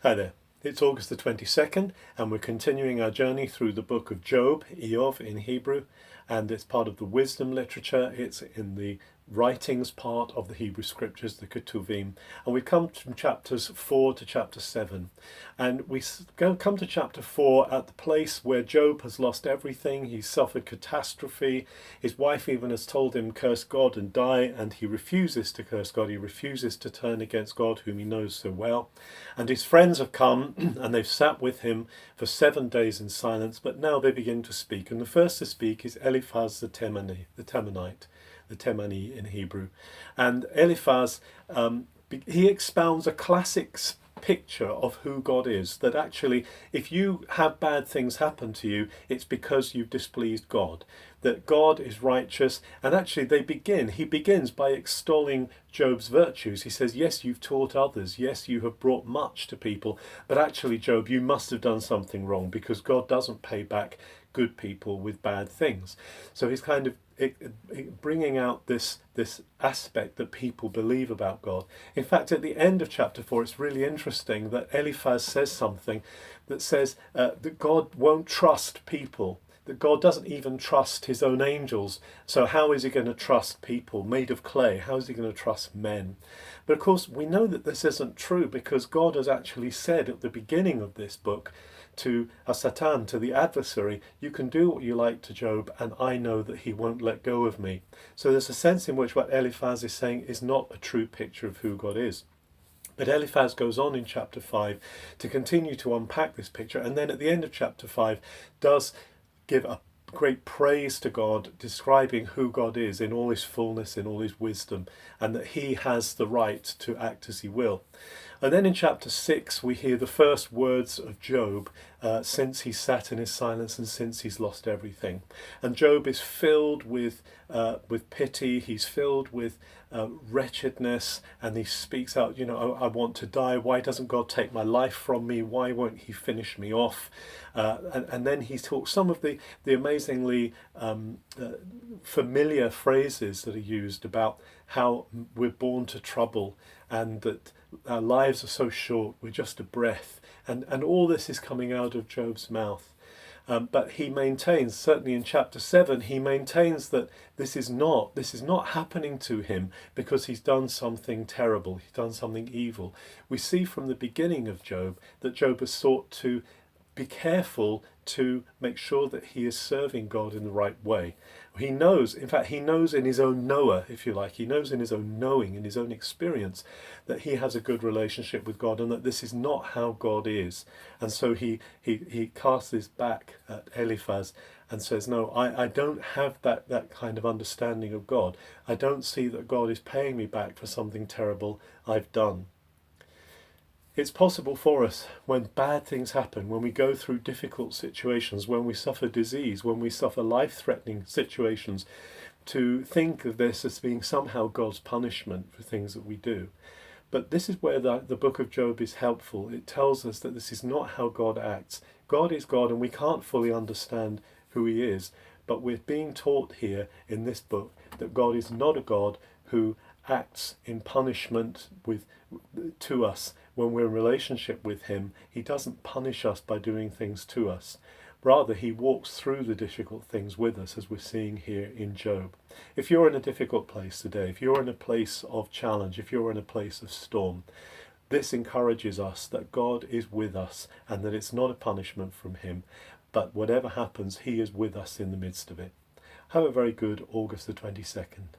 Hi there, it's August the 22nd and we're continuing our journey through the book of Job, Eov in Hebrew, and it's part of the wisdom literature. It's in the writings part of the Hebrew scriptures, the Ketuvim, and we come from chapters 4 to chapter 7, and we come to chapter 4 at the place where Job has lost everything. He's suffered catastrophe. His wife even has told him curse God and die, and he refuses to curse God. He refuses to turn against God whom he knows so well, and his friends have come and they've sat with him for 7 days in silence, but now they begin to speak, and the first to speak is Eliphaz the Temanite, the Temani in Hebrew. And Eliphaz, he expounds a classic picture of who God is, that actually if you have bad things happen to you, it's because you've displeased God, that God is righteous. And actually he begins by extolling Job's virtues. He says, yes, you've taught others, yes, you have brought much to people, but actually, Job, you must have done something wrong, because God doesn't pay back good people with bad things. So he's kind of bringing out this aspect that people believe about God. In fact, at the end of chapter 4, it's really interesting that Eliphaz says something that says that God won't trust people, that God doesn't even trust his own angels. So how is he going to trust people made of clay? How is he going to trust men? But of course, we know that this isn't true, because God has actually said at the beginning of this book to Satan, to the adversary, you can do what you like to Job, and I know that he won't let go of me. So there's a sense in which what Eliphaz is saying is not a true picture of who God is. But Eliphaz goes on in chapter 5 to continue to unpack this picture, and then at the end of chapter 5 does give a great praise to God, describing who God is in all his fullness, in all his wisdom, and that he has the right to act as he will. And then in chapter 6 we hear the first words of Job since he sat in his silence and since he's lost everything. And Job is filled with pity, he's filled with wretchedness, and he speaks out, I want to die, why doesn't God take my life from me, why won't he finish me off? And then he talks some of the amazingly familiar phrases that are used about how we're born to trouble, and that our lives are so short, we're just a breath, and all this is coming out of Job's mouth. But he maintains, certainly in chapter 7, he maintains that this is not happening to him because he's done something terrible, he's done something evil. We see from the beginning of Job that Job has sought to be careful to make sure that he is serving God in the right way. He knows, in fact, he knows in his own knower, if you like, he knows in his own knowing, in his own experience, that he has a good relationship with God, and that this is not how God is. And so he casts his back at Eliphaz and says, no, I don't have that kind of understanding of God. I don't see that God is paying me back for something terrible I've done. It's possible for us, when bad things happen, when we go through difficult situations, when we suffer disease, when we suffer life-threatening situations, to think of this as being somehow God's punishment for things that we do. But this is where the book of Job is helpful. It tells us that this is not how God acts. God is God, and we can't fully understand who he is. But we're being taught here in this book that God is not a God who acts in punishment to us. When we're in relationship with him, he doesn't punish us by doing things to us. Rather, he walks through the difficult things with us, as we're seeing here in Job. If you're in a difficult place today, if you're in a place of challenge, if you're in a place of storm, this encourages us that God is with us, and that it's not a punishment from him, but whatever happens, he is with us in the midst of it. Have a very good August the 22nd.